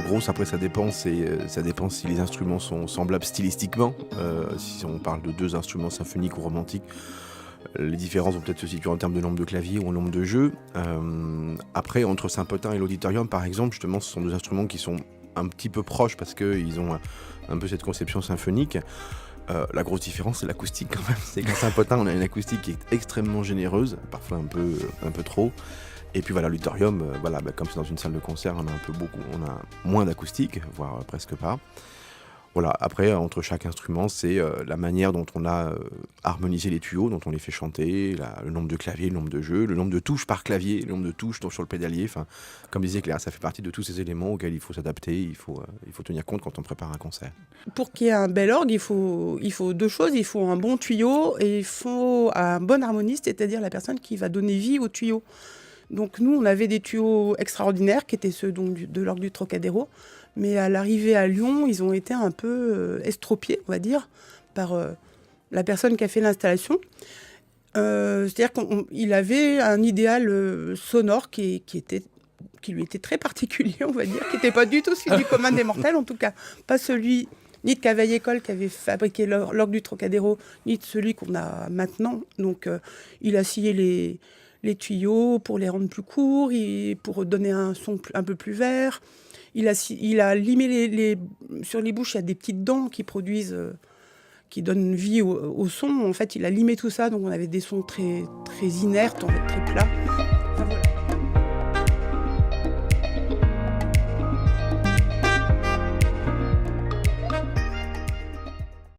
grosse. Après, ça dépend si les instruments sont semblables stylistiquement. Si on parle de deux instruments symphoniques ou romantiques, les différences vont peut-être se situer en termes de nombre de claviers ou en nombre de jeux. Après, entre Saint-Potin et l'Auditorium, par exemple, justement, ce sont deux instruments qui sont un petit peu proches parce qu'ils ont un peu cette conception symphonique. La grosse différence, c'est l'acoustique quand même. C'est qu'à Saint-Potin, on a une acoustique qui est extrêmement généreuse, parfois un peu trop. Et puis voilà, l'auditorium, comme c'est dans une salle de concert, on a moins d'acoustique, voire presque pas. Voilà, après, entre chaque instrument, c'est la manière dont on a harmonisé les tuyaux, dont on les fait chanter, le nombre de claviers, le nombre de jeux, le nombre de touches par clavier, le nombre de touches sur le pédalier. Enfin, comme disait Claire, ça fait partie de tous ces éléments auxquels il faut s'adapter, il faut tenir compte quand on prépare un concert. Pour qu'il y ait un bel orgue, il faut deux choses. Il faut un bon tuyau et il faut un bon harmoniste, c'est-à-dire la personne qui va donner vie au tuyau. Donc nous, on avait des tuyaux extraordinaires qui étaient ceux de l'orgue du Trocadéro. Mais à l'arrivée à Lyon, ils ont été un peu estropiés, on va dire, par la personne qui a fait l'installation. C'est-à-dire qu'il avait un idéal sonore qui lui était très particulier, on va dire, qui n'était pas du tout celui du commun des mortels, en tout cas pas celui ni de Cavaillé-Coll qui avait fabriqué l'orgue du Trocadéro, ni de celui qu'on a maintenant. Donc il a scié les tuyaux pour les rendre plus courts, pour donner un son un peu plus vert. Il a limé sur les bouches, il y a des petites dents qui produisent, qui donnent vie au son. En fait, il a limé tout ça, donc on avait des sons très, très inertes, en fait, très plats. Enfin, voilà.